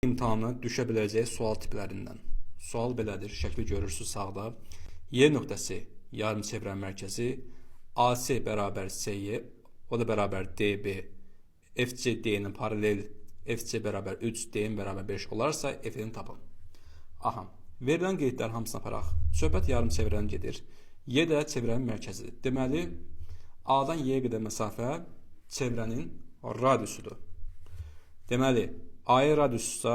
İmtahana düşə biləcəyi sual tiplərindən. Sual belədir, şəkli görürsünüz sağda. Y nöqtəsi yarımçevrənin mərkəzi, AC bərabər CY, o da bərabər DB, FC D-nin paralel, FC bərabər 3, D-nin bərabər 5 olarsa F-ni tapın. Aha, verilən qeydlər hamısına aparaq. Söhbət yarımçevrədən gedir. Y də çevrənin mərkəzidir. Deməli, A-dan Y-yə qədər məsafə çevrənin radiusudur. Deməli, A-yə radiusdursa,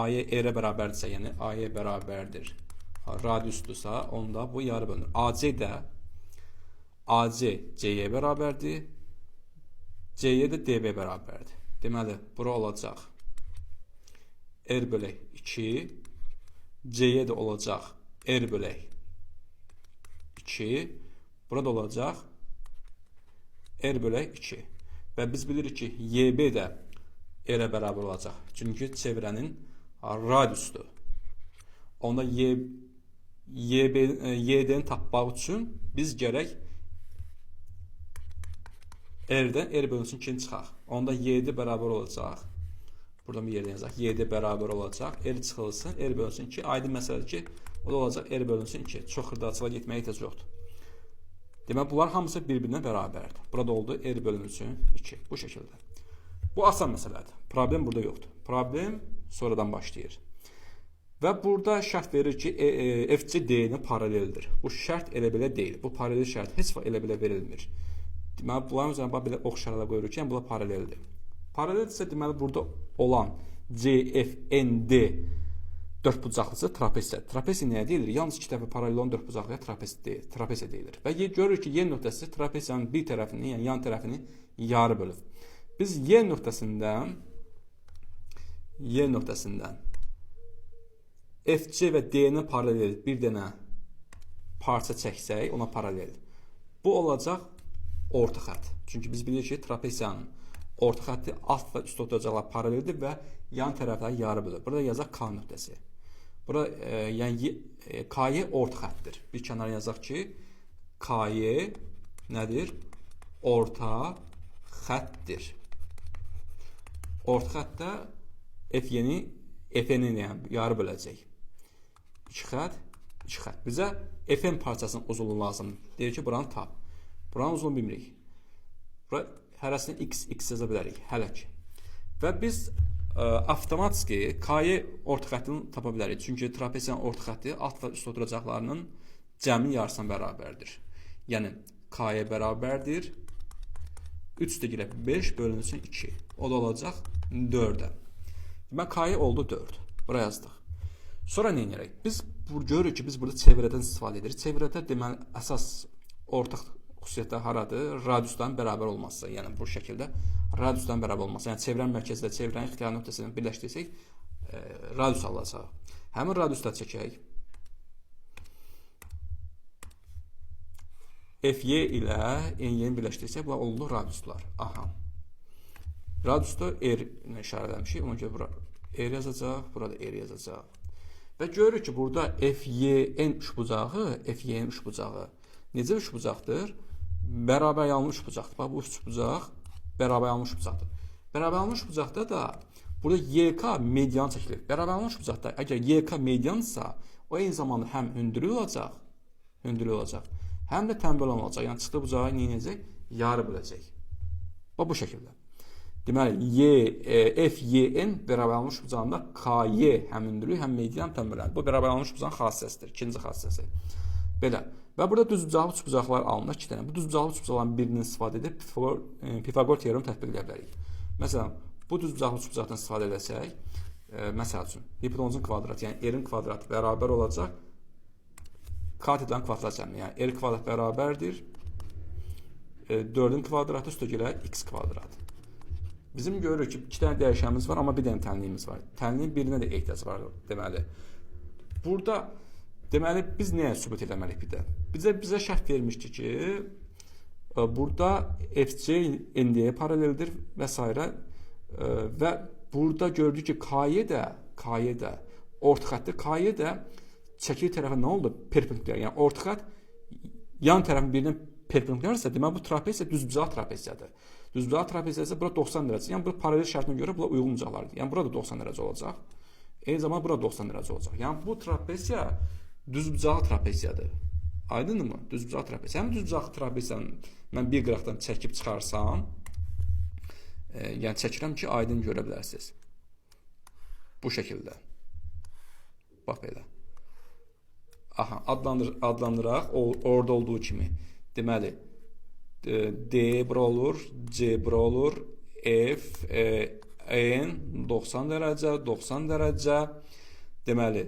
A-yə R-ə bərabərdirsə, yəni A-yə bərabərdir radiusdursa, onda bu yarı bölünür. AC də AC C-yə bərabərdir, C-yə də DB bərabərdir. Deməli, bura olacaq R bölək 2, C-yə də olacaq R bölək 2, burada olacaq R bölək 2. Və biz bilirik ki, YB də R-ə bərabər olacaq. Çünki çevrənin radiusudur. Onda YD-ni tapmaq üçün biz gərək R-dən R bölünsün 2-ni çıxaq. Onda YD bərabər olacaq. Buradan bir yerdən yazaq. YD bərabər olacaq. R çıxılsın, R bölünsün 2. Aydın məsələdir ki, o da olacaq R bölünsün 2. Çox xırdaçıla getməyə ehtiyac yoxdur. Demək, bunlar hamısı bir-birinə bərabərdir. Burada oldu R bölünsün 2. Bu şəkildə. Bu asan məsələdir. Problem burada yoxdur. Problem sonradan başlayır. Və burada şərt verir ki, FC D-nin paraleldir. Bu şərt elə belə deyil. Bu paralel şərt heç vaxt elə belə verilmir. Deməli, bunların üzərində belə ox işarələr qoyuruq ki, bunlar paraleldir. Paralel isə deməli burada olan CFND dördbucaqlısı trapesiya. Trapesiya nəyə deyilir? Yalnız iki tərəfi paralel olan dördbucaqlıya trapesiya deyilir. Və görürük ki, Y nöqtəsi trapesiyanın bir tərəfini, yəni yan tərəfini yarı bölür. Biz Y nöqtəsindən FC və D-nin paralel bir dənə parça çəksək, ona paralel. Bu olacaq orta xətt. Çünki biz bilirik ki, trapesiyanın orta xətti alt və üst oturacaqlar paraleldir və yan tərəfləri yarı bölür. Burada yazaq K nöqtəsi. Burada yəni KY orta xəttdir. Bir kənara yazaq ki, KY nədir? Orta xəttdir. Orta xəttdə FN-i yəni yarı böləcək. 2 xətt, 2 xətt. Bizə FN parçasının uzunluğu lazımdır. Deyir ki, buranı tap. Buranın uzunluğunu bilmirik. Bura hərəsini x yaza bilərik, hələ ki. Və biz avtomatiki KY orta xəttini tapa bilərik. Çünki trapesiyanın orta xətti alt və üst oturacaqlarının cəminin yarısına bərabərdir. Yəni, KY bərabərdir 3 5 bölünsün 2. O da olacaq 4-ə. Demək, KY oldu 4. Buraya yazdıq. Sonra nə edirik? Biz görürük ki, biz burada çevrədən istifadə edirik. Çevrədə deməli, əsas ortaq xüsusiyyətlər haradır? Radiusdan bərabər olması. Yəni, bu şəkildə radiusdan bərabər olması. Yəni, çevrənin mərkəzi ilə çevrənin ixtiyar nöqtəsini birləşdirsək, radius alacaq. Həmin radiusda çəkək. FY ilə NY-ni birləşdirsək, bunlar oldu radiuslar. Aha. Radiusda R işarələmişik. Ona görə bura R yazacaq, burada R yazacaq. Və görürük ki, burada FYN üçbucağı necə üçbucaqdır? Bərabər yanlı üçbucaqdır. Bax, bu üçbucaq bərabər yanlı üçbucaqdır. Bərabər yanlı üçbucaqda da burada YK median çəkilir. Bərabər yanlı üçbucaqda əgər YK mediansa, o eyni zamanda həm hündürlük olacaq, həm də tənbəl olacaq. Yəni, çıxdığı bucağı neyəcək? Yarı böləcək. Bu şəkildə. Deməli, FYN bərabər yanlış bucağında KY həm hündürlük, həm median tənbələndir. Bu bərabər yanlış bucağın xassəsidir. İkinci xassəsi. Belə. Və burada düzbucaqlı üçbucaqlar alınır 2 dənə. Bu düzbucaqlı üçbucaqların birindən istifadə edib Pifaqor teoremi tətbiq edə bilərik. Məsələn, bu düzbucaqlı üçbucaqdan istifadə edəsək, məsəl üçün, hipotenusun kvadratı, yəni R-in kvadratı bərabər olacaq katetlərin kvadrat cəmi. Yəni, R kvadrat bərabərdir 4-ün kvadratı üstəgələ x kvadrat. Bizim görürük ki, 2 dənə dəyişənimiz var, amma bir dənə tənliyimiz var. Tənliyin birinə də ehtiyac var, deməli. Burada, deməli, biz nəyə sübut eləməliyik bir də? Bizə şərt vermişdir ki, burada FC ND-yə paraleldir və s. Və burada gördük ki, KY də orta xəttdir. KY də çəkili tərəfə nə oldu? Perpendikulyar. Yəni, orta xətt yan tərəfin birindən perpendikulyarsa, deməli, bu trapesiya düzbucaq trapesiyadır. Düzbucaqlı trapezdə isə bura 90 dərəcə. Yəni bu paralel şərtinə görə bura uyğun bucaqlardır. Yəni burada 90 dərəcə olacaq. Eyni zamanda burada 90 dərəcə olacaq. Yəni bu trapeziya düzbucaqlı trapeziyadır. Aydınmı? Düzbucaqlı trapeziya. Həmin düzbucaqlı trapeziyanı mən bir qıraqdan çəkib çıxarsam, yəni çəkirəm ki, aydın görə bilərsiniz. Bu şəkildə. Bax belə. Aha, adlandıraq. Orada olduğu kimi. Deməli, D bura olur, C bura olur, F, N 90 dərəcə, 90 dərəcə. Deməli,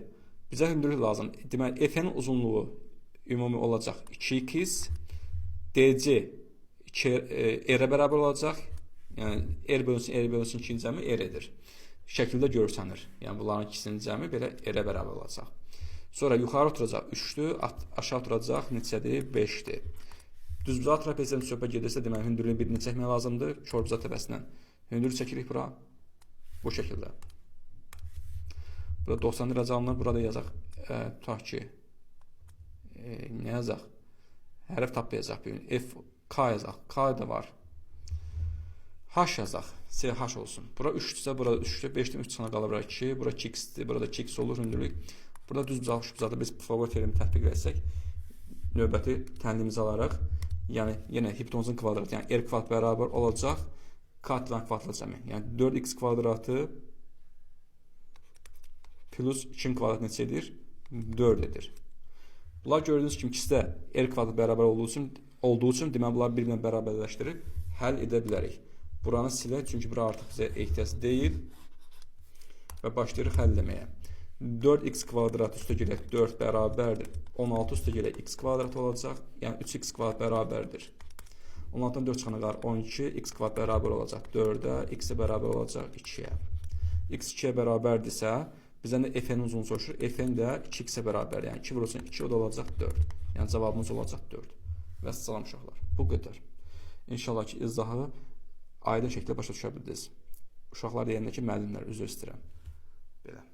bizə hündürlük lazım. Deməli, F-nin uzunluğu ümumi olacaq 2x, DC R-ə bərabər olacaq. Yəni, R bölünsün 2-ci cəmi R-dir. Şəkildə görsənir. Yəni, bunların ikisinin cəmi belə R-ə bərabər olacaq. Sonra yuxarı oturacaq 3-dür, aşağı oturacaq neçədir? 5-dir. Düzbucaqlı trapeziyadan söhbət gedirsə, deməli, hündürlüyün birini çəkmək lazımdır. Körbucaq təpəsindən. Hündürlük çəkirik bura. Bu şəkildə. Burada 90 dərəcə alınır. Burada yazaq. Tutaq ki, nə yazaq? Hərf tapmayacaq. F, K yazaq. K da var. H yazaq. CH olsun. Bura 3-dürsə, burada 3-dür. 5-dən 3 çıxana qalır bura 2. Bura 2x-dir. Burada 2x olur hündürlük. Burada düzbucaqlı şübbucaqda biz Pifagor teoremi tətbiq etsək, növbəti tənlimimizi alaraq, yəni yenə hipotenuzun kvadratı, yəni R kvadrat bərabər olacaq katılan kvadrat cəmi. Yəni 4x kvadratı plus 2 kvadrat neçə edir? 4 edir. Bunlar gördüyünüz kimi ikisi də R kvadrat bərabər olduğu üçün deməli bunları bir-birinə bərabərləşdirib həll edə bilərik. Buranı silək, çünki bura artıq bizə ehtiyac deyil və başlayırıq həll etməyə. 4x kvadrat üstə gələk 4 bərabərdir. 16 üstə gələk x kvadrat olacaq. Yəni 3x kvadrat bərabərdir. 16-dan 4 çıxana qədər 12, x kvadrat bərabər olacaq 4-ə, x-ə bərabər olacaq 2-yə. X 2-yə bərabərdirsə, bizdən də f-nin uzunluğunu soruşur. F-nin də 2x-ə bərabər. Yəni 2 vurulsun 2, o da olacaq 4. Yəni cavabımız olacaq 4. Və salam uşaqlar. Bu qədər. İnşallah ki, izahı aydın şəkildə başa düşə bildiniz. Uşaqlar deyəndə ki, müəllimlər üzr istəyirəm. Belə.